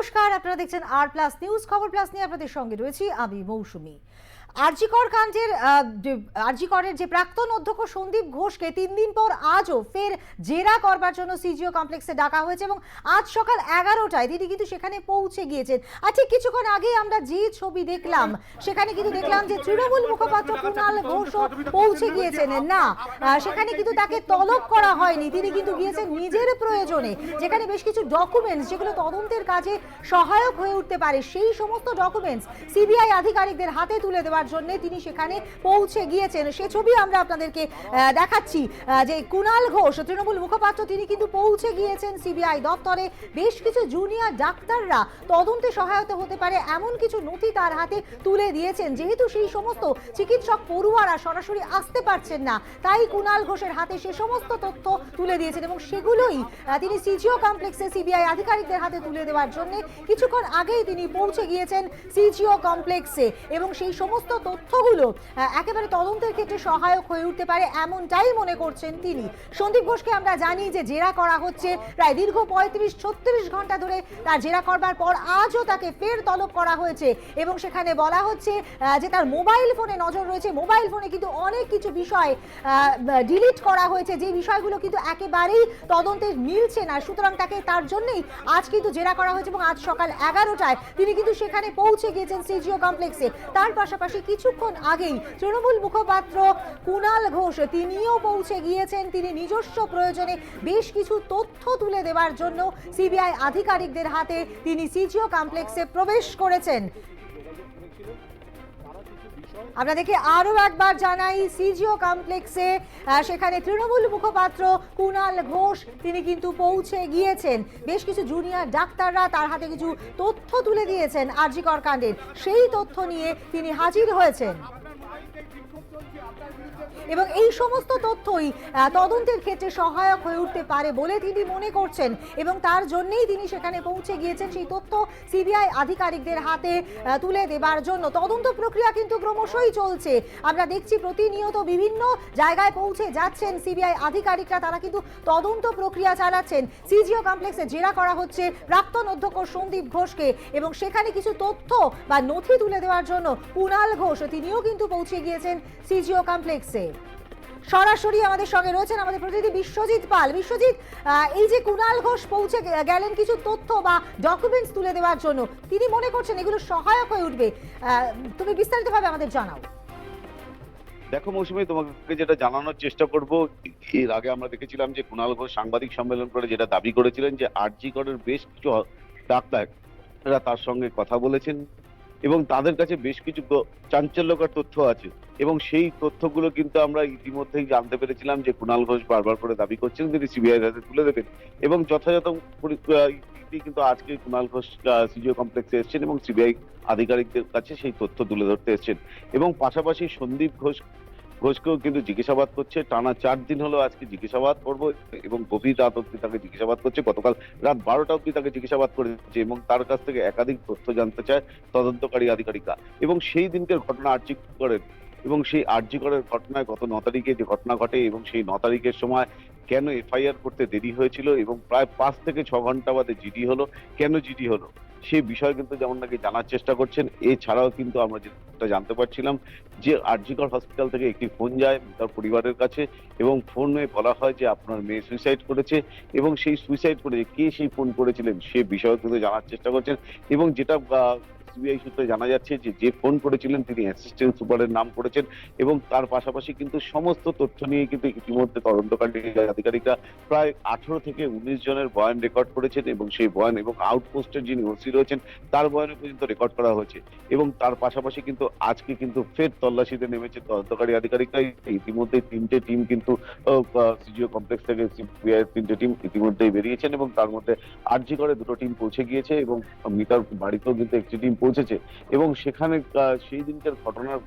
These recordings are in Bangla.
নমস্কার, আপনারা দেখছেন আর প্লাস নিউজ। খবর প্লাস নিয়ে আপনাদের সঙ্গে রয়েছি আমি মৌসুমী। আরজিকর কাণ্ডের আরজিকরের যে প্রাক্তন অধ্যক্ষ সন্দীপ ঘোষকে 3 দিন পর আজও ফের জেরা করবার জন্য সিজিও কমপ্লেক্সে ডাকা হয়েছে এবং আজ সকাল 11টায় তিনি কিন্তু সেখানে পৌঁছে গিয়েছেন। আর ঠিক কিছুক্ষণ আগে আমরা যে ছবি দেখলাম সেখানে কিন্তু দেখলাম যে তৃণমূল মুখপাত্র কুণাল ঘোষও পৌঁছে গিয়েছেন। না, সেখানে কিন্তু তাকে তলব করা হয়নি, তিনি কিন্তু গিয়েছেন নিজের প্রয়োজনে, যেখানে বেশ কিছু ডকুমেন্টস যেগুলো তদন্তের কাজে সহায়ক হয়ে উঠতে পারে সেই সমস্ত ডকুমেন্টস সিবিআই আধিকারিকদের হাতে তুলে দেওয়ার জন্য তিনি সেখানে পৌঁছে গিয়েছেন। সে ছবি আমরা আপনাদেরকে দেখাচ্ছি যে কুণাল ঘোষ তৃণমূল মুখপাত্র তিনি কিন্তু পৌঁছে গিয়েছেন সিবিআই দপ্তরে। বেশ কিছু জুনিয়র ডাক্তাররা তদন্তে সহায়তা হতে পারে এমন কিছু নথি তার হাতে তুলে দিয়েছেন। যেহেতু সেই সমস্ত চিকিৎসক পড়ুয়ারা সরাসরি আসতে পারছেন না, তাই কুণাল ঘোষের হাতে সে সমস্ত তথ্য তুলে দিয়েছেন এবং সেগুলোই তিনি সিজিও কমপ্লেক্সে সিবিআই আধিকারিকদের হাতে তুলে দেওয়ার জন্য কিছুক্ষণ আগেই তিনি পৌঁছে গিয়েছেন সিজিও কমপ্লেক্সে। এবং সেই সমস্ত তথ্যগুলো একেবারে তদন্তের ক্ষেত্রে সহায়ক হয়ে উঠতে পারে এমনটাই মনে করছেন তিনি। সন্দীপ ঘোষকে আমরা জানি যে জেরা করা হচ্ছে প্রায় দীর্ঘ 35-36 ঘন্টা ধরে। তার জেরা করবার পর আজও তাকে ফের তলব করা হয়েছে এবং সেখানে বলা হচ্ছে যে তার মোবাইল ফোনে নজর রয়েছে। মোবাইল ফোনে কিন্তু অনেক কিছু বিষয় ডিলিট করা হয়েছে, যে বিষয়গুলো কিন্তু একেবারেই তদন্তে মিলছে না। সুতরাং তাকে তার জন্যই আজ কিন্তু জেরা করা হয়েছে এবং আজ সকাল 11টায় তিনি কিন্তু সেখানে পৌঁছে গিয়েছেন সিজিও কমপ্লেক্সে। তার পাশাপাশি কিছুক্ষণ আগেই তৃণমূল মুখপাত্র কুণাল ঘোষ তিনিও পৌঁছে গিয়েছেন। তিনি নিজস্ব প্রয়োজনে বেশ কিছু তথ্য তুলে দেওয়ার জন্য সিবিআই আধিকারিকদের হাতে তিনি সিজিও কমপ্লেক্সে প্রবেশ করেছেন। আপনাদেরকে আরো একবার জানাই, সিজিও কমপ্লেক্সে সেখানে তৃণমূল মুখপাত্র কুণাল ঘোষ তিনি কিন্তু পৌঁছে গিয়েছেন। বেশ কিছু জুনিয়র ডাক্তাররা তার হাতে কিছু তথ্য তুলে দিয়েছেন আরজিকর কাণ্ডের, সেই তথ্য নিয়ে তিনি হাজির হয়েছেন এবং এই সমস্ত তথ্যই তদন্তের ক্ষেত্রে সহায়ক হয়ে উঠতে পারে বলে তিনি মনে করছেন এবং তার জন্যই তিনি সেখানে পৌঁছে গিয়েছেন সেই তথ্য সিবিআই আধিকারিকদের হাতে তুলে দেবার জন্য। তদন্ত প্রক্রিয়া কিন্তু ক্রমশই চলছে, আমরা দেখছি প্রতিনিয়ত বিভিন্ন জায়গায় পৌঁছে যাচ্ছেন সিবিআই আধিকারিকরা, তারা কিন্তু তদন্ত প্রক্রিয়া চালাচ্ছেন। সিজিও কমপ্লেক্সে জেরা করা হচ্ছে প্রাক্তন অধ্যক্ষ সন্দীপ ঘোষকে এবং সেখানে কিছু তথ্য বা নথি তুলে দেওয়ার জন্য কুণাল ঘোষ তিনিও কিন্তু পৌঁছে গিয়েছেন সিজিও কমপ্লেক্সে। সরাসরি আমাদের সঙ্গে রয়েছেন আমাদের প্রতিনিধি বিশ্বজিৎ পাল। বিশ্বজিৎ, এই যে কুণাল ঘোষ পৌঁছে গেলেন কিছু তথ্য বা ডকুমেন্টস তুলে দেওয়ার জন্য, তিনি মনে করছেন এগুলো সহায়ক হয়ে উঠবে, তুমি বিস্তারিতভাবে আমাদের জানাও। দেখো মৌসুমী, তোমাকে যেটা জানানোর চেষ্টা করব, এর আগে আমরা দেখেছিলাম যে কুণাল ঘোষ সাংবাদিক সম্মেলন করে যেটা দাবি করেছিলেন যে আরজিকরের বেশ কিছু ডাক্তাররা তার সঙ্গে কথা বলেছেন এবং তাদের কাছে বেশ কিছু চাঞ্চল্যকর তথ্য আছে এবং সেই তথ্যগুলো কিন্তু আমরা ইতিমধ্যেই জানতে পেরেছিলাম যে কুণাল ঘোষ বারবার করে দাবি করছেন তিনি সিবিআই হাতে তুলে দেবেন এবং যথাযথ কিন্তু আজকে কুণাল ঘোষ সিজিও কমপ্লেক্সে এসেছেন এবং সিবিআই আধিকারিকদের কাছে সেই তথ্য তুলে ধরতে এসেছেন এবং পাশাপাশি সন্দীপ ঘোষকেও কিন্তু জিজ্ঞাসাবাদ করছে। টানা 4 দিন হলো আজকে জিজ্ঞাসাবাদ করবো এবং গভীর রাত অব্দি তাকে জিজ্ঞাসাবাদ করছে। গতকাল রাত 12টা অব্দি তাকে জিজ্ঞাসাবাদ করেছে এবং তার কাছ থেকে একাধিক তথ্য জানতে চায় তদন্তকারী আধিকারিকরা এবং সেই দিনকের ঘটনা আরজিকরের এবং সেই আরজিকরের ঘটনায় গত 9 তারিখে যে ঘটনা ঘটে এবং সেই 9 তারিখের সময় কেন এফআইআর করতে দেরি হয়েছিল এবং প্রায় 5 থেকে 6 ঘন্টা বাদে জিডি হলো, কেন জিডি হলো সেই বিষয় কিন্তু যেমন নাকি জানার চেষ্টা করছেন। এছাড়াও কিন্তু আমরা যেটা জানতে পারছিলাম যে আরজিকর হসপিটাল থেকে একটি ফোন যায় তার পরিবারের কাছে এবং ফোনে বলা হয় যে আপনার মেয়ে সুইসাইড করেছে এবং সেই সুইসাইড করে কে সেই ফোন করেছিলেন সে বিষয় কিন্তু জানার চেষ্টা করছেন এবং যেটা সিবিআই সূত্রে জানা যাচ্ছে যে ফোন করেছিলেন তিনি অ্যাসিস্ট্যান্ট সুপারের নাম করেছেন এবং তার পাশাপাশি কিন্তু সমস্ত তথ্য নিয়ে কিন্তু ইতিমধ্যে তদন্তকারী আধিকারিকরা প্রায় 18 থেকে 19 জনের বয়ান রেকর্ড করেছেন এবং সেই বয়ান এবং আউটপোস্টের যিনি ওসি রয়েছেন তার বয়ানও পর্যন্ত রেকর্ড করা হয়েছে এবং তার পাশাপাশি কিন্তু আজকে কিন্তু ফের তল্লাশিতে নেমেছে তদন্তকারী আধিকারিকরা। ইতিমধ্যে 3টে টিম কিন্তু সিজিও কমপ্লেক্স থেকে সিবিআই 3টে টিম ইতিমধ্যেই বেরিয়েছেন এবং তার মধ্যে আরজিকরে 2টো টিম পৌঁছে গিয়েছে এবং মিতার বাড়িতেও কিন্তু একটি টিম পৌঁছেছে এবং সেখানে সেই দিনকার ঘটনার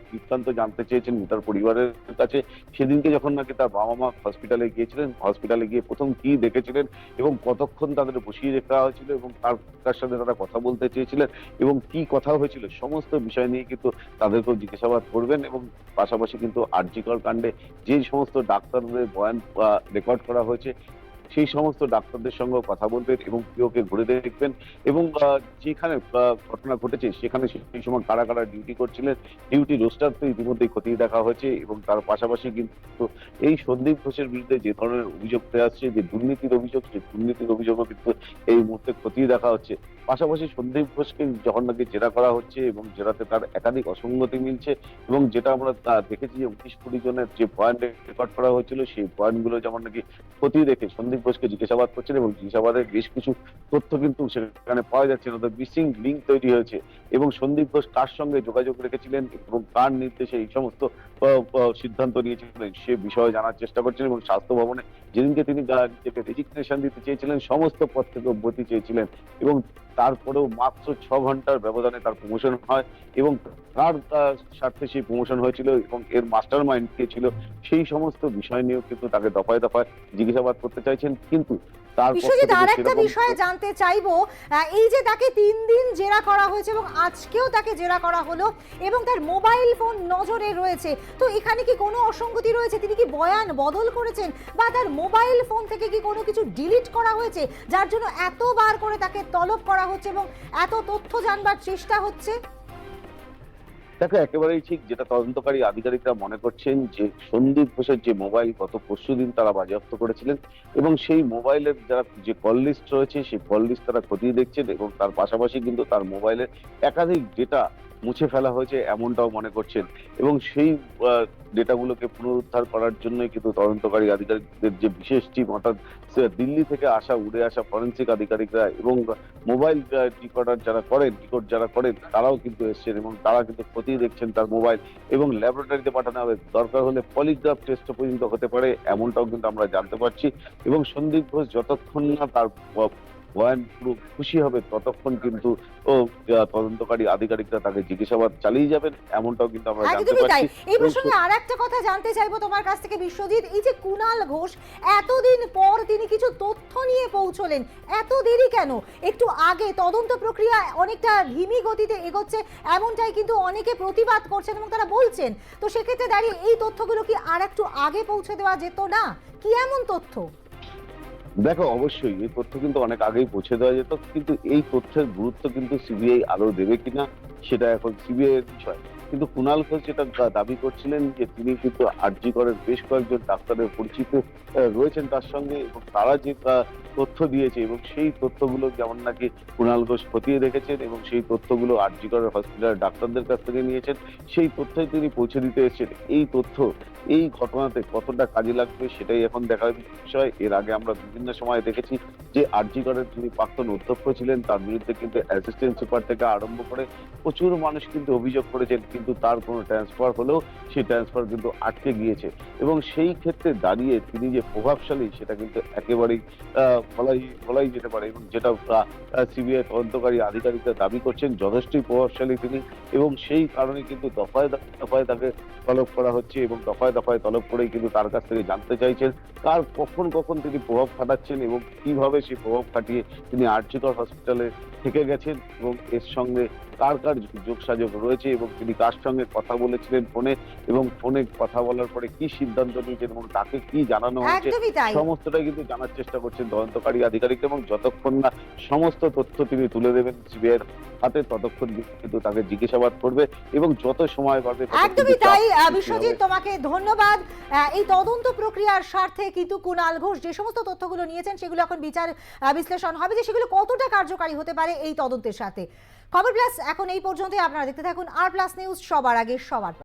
বৃত্তান্ত জানতে চেয়েছেন মিতার পরিবারের কাছে। সেদিনকে যখন নাকি তার বাবা মা হসপিটালে গিয়েছিলেন, হসপিটালে গিয়ে প্রথম কি দেখেছিলেন এবং কতক্ষণ তাদের বসিয়ে রাখা হয়েছিল এবং তার সাথে তারা কথা বলতে চেয়েছিলেন এবং কি কথা হয়েছিল সমস্ত বিষয় নিয়ে কিন্তু তাদেরকেও জিজ্ঞাসাবাদ করবেন এবং পাশাপাশি কিন্তু আরজিকর কাণ্ডে যে সমস্ত ডাক্তারদের বয়ান রেকর্ড করা হয়েছে সেই সমস্ত ডাক্তারদের সঙ্গে কথা বলবেন এবং পিওকে ঘুরে দেখবেন এবং যেখানে ঘটনা ঘটেছে সেখানে সেই সময় কারা কারা ডিউটি করছিলেন, ডিউটি রোস্টার তো ইতিমধ্যেই খতিয়ে দেখা হয়েছে এবং তার পাশাপাশি কিন্তু এই সন্দীপ ঘোষের বিরুদ্ধে যে ধরনের অভিযোগ উঠে আসছে, যে দুর্নীতির অভিযোগ, সেই দুর্নীতির অভিযোগও কিন্তু এই মুহূর্তে খতিয়ে দেখা হচ্ছে। পাশাপাশি সন্দীপ ঘোষকে যখন নাকি জেরা করা হচ্ছে এবং জেরাতে তার একাধিক অসঙ্গতি মিলছে এবং যেটা আমরা দেখেছি যে 19-20 জনের যে পয়েন্ট রেকর্ড করা হয়েছিল সেই পয়েন্টগুলো যেমন নাকি খতিয়ে দেখে সন্দীপ ঘোষকে জিজ্ঞাসাবাদ করছেন এবং জিজ্ঞাসাবাদের বেশ কিছু তথ্য কিন্তু সেখানে পাওয়া যাচ্ছে না, মিসিং লিঙ্ক তৈরি হয়েছে এবং সন্দীপ ঘোষ কার সঙ্গে যোগাযোগ রেখেছিলেন এবং কার নির্দেশে এই সমস্ত সিদ্ধান্ত নিয়েছিলেন সে বিষয়ে জানার চেষ্টা করছেন এবং স্বাস্থ্য ভবনে যেদিনকে তিনি নিজেকে রেজিগনেশন দিতে চেয়েছিলেন সমস্ত পদ থেকে অব্যাহতি চেয়েছিলেন এবং তারপরেও মাত্র 6 ঘন্টার ব্যবধানে তার প্রমোশন হয় এবং তার স্বার্থে সেই প্রমোশন হয়েছিল এবং এর মাস্টার মাইন্ড কে ছিল সেই সমস্ত বিষয় নিয়েও কিন্তু তাকে দফায় দফায় জিজ্ঞাসাবাদ করতে চাইছেন। কিন্তু তার বিশ্বজিৎ, আর একটা বিষয়ে জানতে চাইবো, এই যে তাকে 3 দিন জেরা করা হয়েছে এবং আজকেও তাকে জেরা করা হলো এবং তার মোবাইল ফোন নজরে রয়েছে, তো এখানে কি কোনো অসঙ্গতি রয়েছে? তিনি কি বয়ান বদল করেছেন বা তার মোবাইল ফোন থেকে কি কোনো কিছু ডিলিট করা হয়েছে যার জন্য এতবার করে তাকে তলব করা হচ্ছে এবং এত তথ্য জানবার চেষ্টা হচ্ছে? দেখো, একেবারেই ঠিক যেটা তদন্তকারী আধিকারিকরা মনে করছেন যে সন্দীপ ঘোষের যে মোবাইল গত পরশুদিন তারা বাজেয়াপ্ত করেছিলেন এবং সেই মোবাইলের যারা যে কল লিস্ট রয়েছে সেই কল লিস্ট তারা খতিয়ে দেখছেন এবং তার পাশাপাশি কিন্তু তার মোবাইলের একাধিক ডেটা মুছে ফেলা হয়েছে এমনটাও মনে করছেন এবং সেই ডেটাগুলোকে পুনরুদ্ধার করার জন্যই কিন্তু তদন্তকারী আধিকারিকদের যে বিশেষ টিম অর্থাৎ দিল্লি থেকে উড়ে আসা ফরেন্সিক আধিকারিকরা এবং মোবাইল ডিকোড যারা করেন তারাও কিন্তু এসছেন এবং তারা কিন্তু খতিয়ে দেখছেন তার মোবাইল এবং ল্যাবরেটরিতে পাঠানো হবে, দরকার হলে পলিগ্রাফ টেস্ট পর্যন্ত হতে পারে এমনটাও কিন্তু আমরা জানতে পারছি এবং সন্দীপ ঘোষ যতক্ষণ না তার বয়ান পুরো খুশি হবে ততক্ষণ কিন্তু তদন্তকারী আধিকারিকরা তাকে জিজ্ঞাসাবাদ চালিয়ে যাবেন এমনটাও কিন্তু আমরা জানতে পারছি। এই প্রসঙ্গে আর একটা কথা জানতে চাইবো তোমার কাছ থেকে বিশ্বজিৎ, এই যে কুণাল ঘোষ এতদিন পর তিনি কিছু তথ্য নিয়ে পৌঁছলেন, এত দেরি কেন? একটু আগে তদন্ত প্রক্রিয়া অনেকটা ধীমি গতিতে এগোচ্ছে এমনটাই কিন্তু অনেকে প্রতিবাদ করছেন এবং তারা বলছেন, তো সেক্ষেত্রে দাঁড়িয়ে এই তথ্যগুলো কি আর একটু আগে পৌঁছে দেওয়া যেত না? কি এমন তথ্য? দেখো, অবশ্যই এই তথ্য কিন্তু অনেক আগেই পৌঁছে দেওয়া যেত, কিন্তু এই তথ্যের গুরুত্ব কিন্তু সিবিআই আরো দেবে কিনা সেটা এখন সিবিআই এর বিষয়। কিন্তু কুণাল ঘোষ যেটা দাবি করছিলেন যে তিনি কিন্তু আরজি করের বেশ কয়েকজন ডাক্তারের পরিচিত রয়েছেন তার সঙ্গে এবং তারা যে তথ্য দিয়েছে এবং সেই তথ্যগুলো যেমন নাকি কুণাল ঘোষ খতিয়ে দেখেছেন এবং সেই তথ্যগুলো আরজি করের হসপিটালের ডাক্তারদের কাছ থেকে নিয়েছেন, সেই তথ্যই তিনি পৌঁছে দিতে এসেছেন। এই তথ্য এই ঘটনাতে কতটা কাজে লাগবে সেটাই এখন দেখার বিষয়। এর আগে আমরা বিভিন্ন সময় দেখেছি যে আরজি করের যিনি প্রাক্তন অধ্যক্ষ ছিলেন তার বিরুদ্ধে কিন্তু অ্যাসিস্ট্যান্ট সুপার থেকে আরম্ভ করে প্রচুর মানুষ কিন্তু অভিযোগ করেছেন, কিন্তু তার কোনো ট্রান্সফার হলেও সেই ট্রান্সফার কিন্তু আটকে গিয়েছে এবং সেই ক্ষেত্রে দাঁড়িয়ে তিনি যে প্রভাবশালী সেটা কিন্তু একেবারেই বলাই যেতে পারে এবং যেটা সিবিআই তদন্তকারী আধিকারিকরা দাবি করছেন যথেষ্টই প্রভাবশালী তিনি এবং সেই কারণে কিন্তু দফায় দফায় তাকে তলব করা হচ্ছে এবং দফায় দফায় তলব করেই কিন্তু তার কাছ থেকে জানতে চাইছেন কার কখন তিনি প্রভাব খাটাচ্ছেন এবং কিভাবে সেই প্রভাব খাটিয়ে তিনি আরজি কর হসপিটালে থেকে গেছেন এবং এর সঙ্গে কার যোগসাযোগ রয়েছে এবং তিনি কার সঙ্গে কথা বলেছিলেন ফোনে এবং ফোনে কথা বলার পরে কি সিদ্ধান্ত নিয়েছেন এবং তাকে কি জানানো হয়েছে সমস্তটাই কিন্তু জানার চেষ্টা করছেন তদন্তকারী আধিকারিক এবং যতক্ষণ না সমস্ত তথ্য তিনি তুলে দেবেন সিবিআই এর হাতে ততক্ষণ কিন্তু তাকে জিজ্ঞাসাবাদ করবে এবং যত সময় পাবে। একদমই তাই বিশ্বজিৎ, তোমাকে ধন্যবাদ। এই তদন্ত প্রক্রিয়ার স্বার্থে কিন্তু কুণাল ঘোষ যে সমস্ত তথ্যগুলো নিয়েছেন সেগুলো এখন বিচার বিশ্লেষণ হবে যে সেগুলো কতটা কার্যকারী হতে পারে এই তদন্তের সাথে। খবর প্লাস এখন এই পর্যন্তই। আপনারা দেখতে থাকুন আর প্লাস নিউজ, সবার আগে সবার